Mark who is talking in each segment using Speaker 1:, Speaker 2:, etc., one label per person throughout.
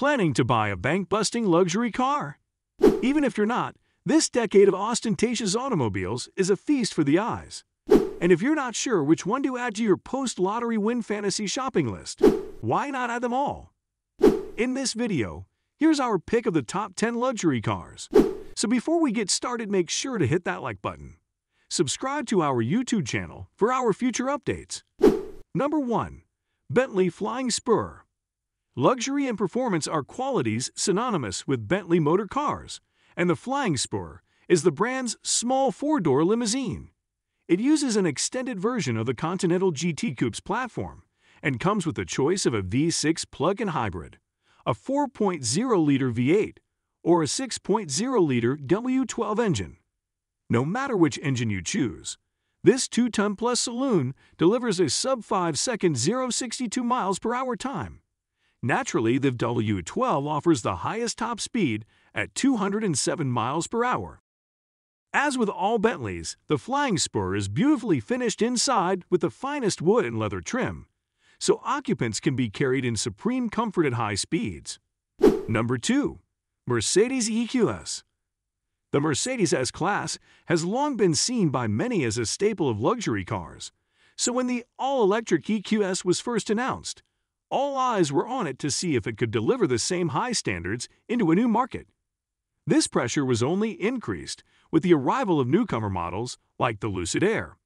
Speaker 1: planning to buy a bank-busting luxury car? Even if you're not, this decade of ostentatious automobiles is a feast for the eyes. And if you're not sure which one to add to your post-lottery win fantasy shopping list, why not add them all? In this video, here's our pick of the top 10 luxury cars. So before we get started, make sure to hit that like button. Subscribe to our YouTube channel for our future updates. Number 1. Bentley Flying Spur. Luxury and performance are qualities synonymous with Bentley motor cars, and the Flying Spur is the brand's small four-door limousine. It uses an extended version of the Continental GT Coupe's platform and comes with the choice of a V6 plug-in hybrid, a 4.0-liter V8, or a 6.0-liter W12 engine. No matter which engine you choose, this 2-ton-plus saloon delivers a sub-5-second 0-62 miles per hour time. Naturally, the W12 offers the highest top speed at 207 miles per hour. As with all Bentleys, the Flying Spur is beautifully finished inside with the finest wood and leather trim, so occupants can be carried in supreme comfort at high speeds. Number 2. Mercedes EQS. The Mercedes S-Class has long been seen by many as a staple of luxury cars, so when the all-electric EQS was first announced, all eyes were on it to see if it could deliver the same high standards into a new market. This pressure was only increased with the arrival of newcomer models like the Lucid Air.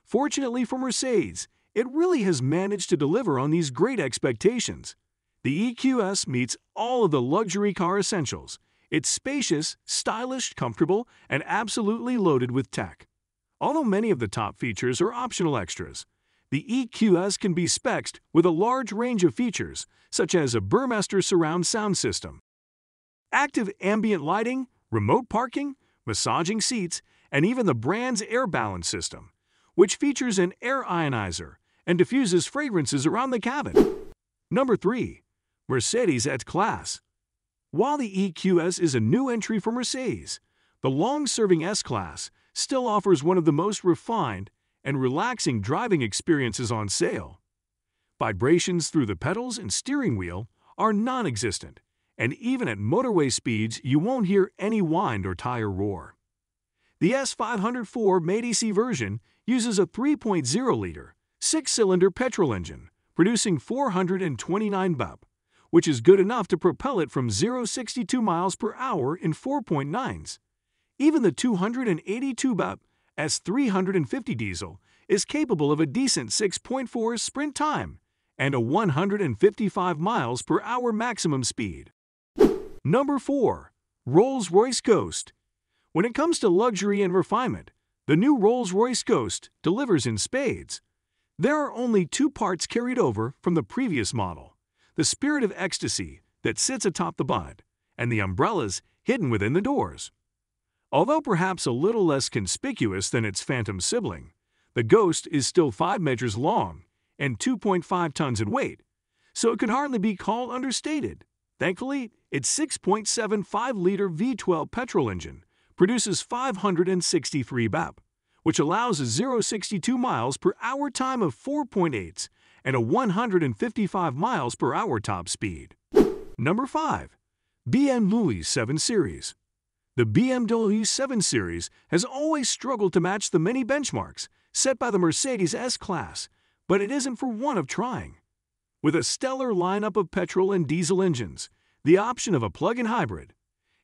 Speaker 1: Fortunately for Mercedes, it really has managed to deliver on these great expectations. The EQS meets all of the luxury car essentials. It's spacious, stylish, comfortable, and absolutely loaded with tech. Although many of the top features are optional extras, the EQS can be spec'd with a large range of features, such as a Burmester surround sound system, active ambient lighting, remote parking, massaging seats, and even the brand's air balance system, which features an air ionizer and diffuses fragrances around the cabin. Number 3. Mercedes S-Class. While the EQS is a new entry for Mercedes, the long-serving S-Class still offers one of the most refined and relaxing driving experiences on sale. Vibrations through the pedals and steering wheel are non-existent, and even at motorway speeds you won't hear any wind or tire roar. The S504 Made-AC version uses a 3.0-liter, 6-cylinder petrol engine, producing 429 bp, which is good enough to propel it from 0-62 miles per hour in 4.9s. Even the 282 bp S350 diesel is capable of a decent 6.4 sprint time and a 155 miles per hour maximum speed. Number 4. Rolls-Royce Ghost. When it comes to luxury and refinement, the new Rolls-Royce Ghost delivers in spades. There are only two parts carried over from the previous model: the spirit of ecstasy that sits atop the bonnet and the umbrellas hidden within the doors. Although perhaps a little less conspicuous than its phantom sibling, the Ghost is still 5 meters long and 2.5 tons in weight, so it could hardly be called understated. Thankfully, its 6.75-liter V12 petrol engine produces 563 bp, which allows a 0-62 miles per hour time of 4.8s and a 155 miles per hour top speed. Number 5. BMW 7 Series. The BMW 7 Series has always struggled to match the many benchmarks set by the Mercedes S-Class, but it isn't for want of trying. With a stellar lineup of petrol and diesel engines, the option of a plug-in hybrid,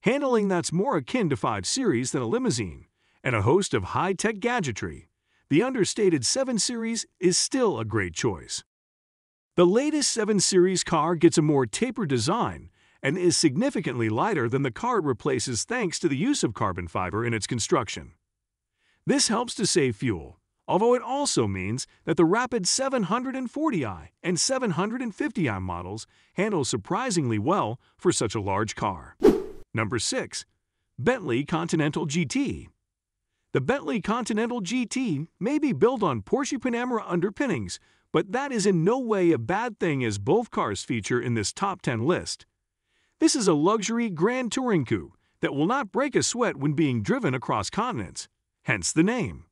Speaker 1: handling that's more akin to 5 Series than a limousine, and a host of high-tech gadgetry, the understated 7 Series is still a great choice. The latest 7 Series car gets a more tapered design and is significantly lighter than the car it replaces thanks to the use of carbon fiber in its construction. This helps to save fuel, although it also means that the rapid 740i and 750i models handle surprisingly well for such a large car. Number 6. Bentley Continental GT. The Bentley Continental GT may be built on Porsche Panamera underpinnings, but that is in no way a bad thing, as both cars feature in this top 10 list. This is a luxury grand touring coupe that will not break a sweat when being driven across continents, hence the name.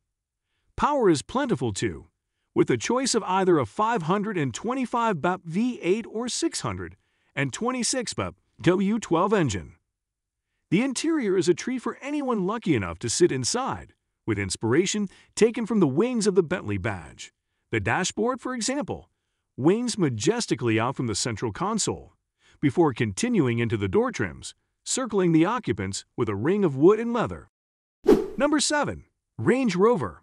Speaker 1: Power is plentiful too, with the choice of either a 525 bp V8 or 600 and 26 W12 engine. The interior is a treat for anyone lucky enough to sit inside, with inspiration taken from the wings of the Bentley badge. The dashboard, for example, wings majestically out from the central console, before continuing into the door trims, circling the occupants with a ring of wood and leather. Number 7. Range Rover.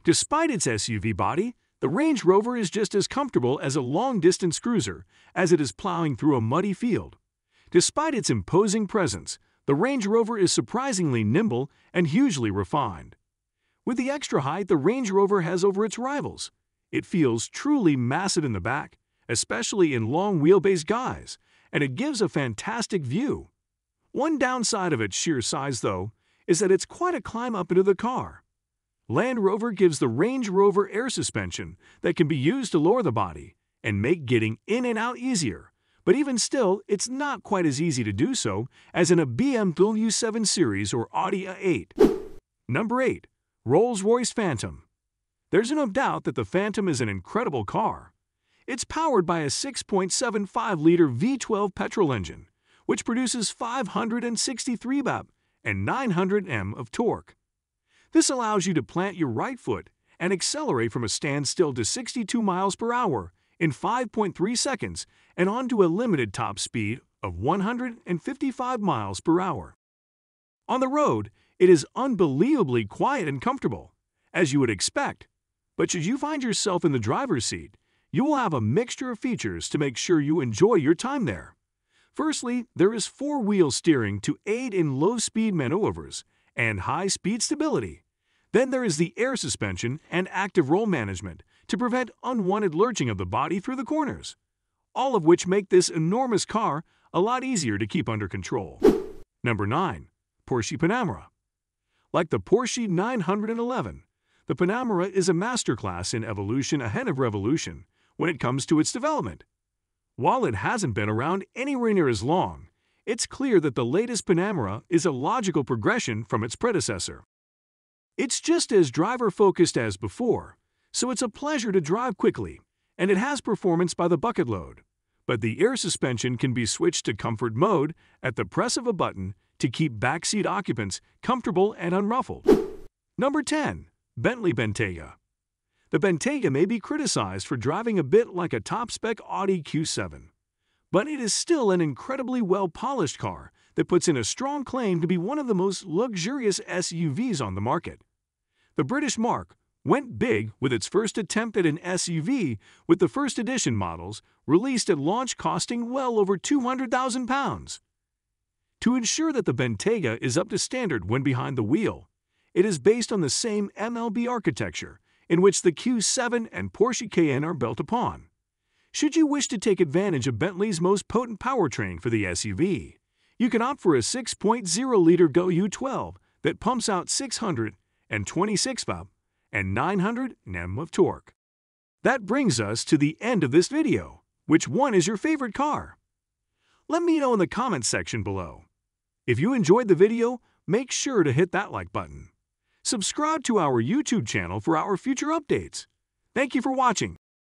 Speaker 1: Despite its SUV body, the Range Rover is just as comfortable as a long-distance cruiser as it is plowing through a muddy field. Despite its imposing presence, the Range Rover is surprisingly nimble and hugely refined. With the extra height the Range Rover has over its rivals, it feels truly massive in the back, especially in long wheelbase guise, and it gives a fantastic view. One downside of its sheer size, though, is that it's quite a climb up into the car. Land Rover gives the Range Rover air suspension that can be used to lower the body and make getting in and out easier, but even still, it's not quite as easy to do so as in a BMW 7 Series or Audi A8. Number 8. Rolls-Royce Phantom. There's no doubt that the Phantom is an incredible car. It's powered by a 6.75-liter V12 petrol engine, which produces 563 bp and 900 Nm of torque. This allows you to plant your right foot and accelerate from a standstill to 62 miles per hour in 5.3 seconds and onto a limited top speed of 155 miles per hour. On the road, it is unbelievably quiet and comfortable, as you would expect, but should you find yourself in the driver's seat, you will have a mixture of features to make sure you enjoy your time there. Firstly, there is four-wheel steering to aid in low-speed maneuvers and high-speed stability. Then there is the air suspension and active roll management to prevent unwanted lurching of the body through the corners, all of which make this enormous car a lot easier to keep under control. Number 9. Porsche Panamera. Like the Porsche 911, the Panamera is a masterclass in evolution ahead of revolution when it comes to its development. While it hasn't been around anywhere near as long, it's clear that the latest Panamera is a logical progression from its predecessor. It's just as driver-focused as before, so it's a pleasure to drive quickly, and it has performance by the bucket load. But the air suspension can be switched to comfort mode at the press of a button to keep backseat occupants comfortable and unruffled. Number 10. Bentley Bentayga. The Bentayga may be criticized for driving a bit like a top-spec Audi Q7, but it is still an incredibly well-polished car that puts in a strong claim to be one of the most luxurious SUVs on the market. The British marque went big with its first attempt at an SUV with the first edition models released at launch costing well over £200,000. To ensure that the Bentayga is up to standard when behind the wheel, it is based on the same MLB architecture in which the Q7 and Porsche Cayenne are built upon. Should you wish to take advantage of Bentley's most potent powertrain for the SUV, you can opt for a 6.0-liter GO-U12 that pumps out 626 bp and 900 Nm of torque. That brings us to the end of this video. Which one is your favorite car? Let me know in the comments section below. If you enjoyed the video, make sure to hit that like button. Subscribe to our YouTube channel for our future updates. Thank you for watching.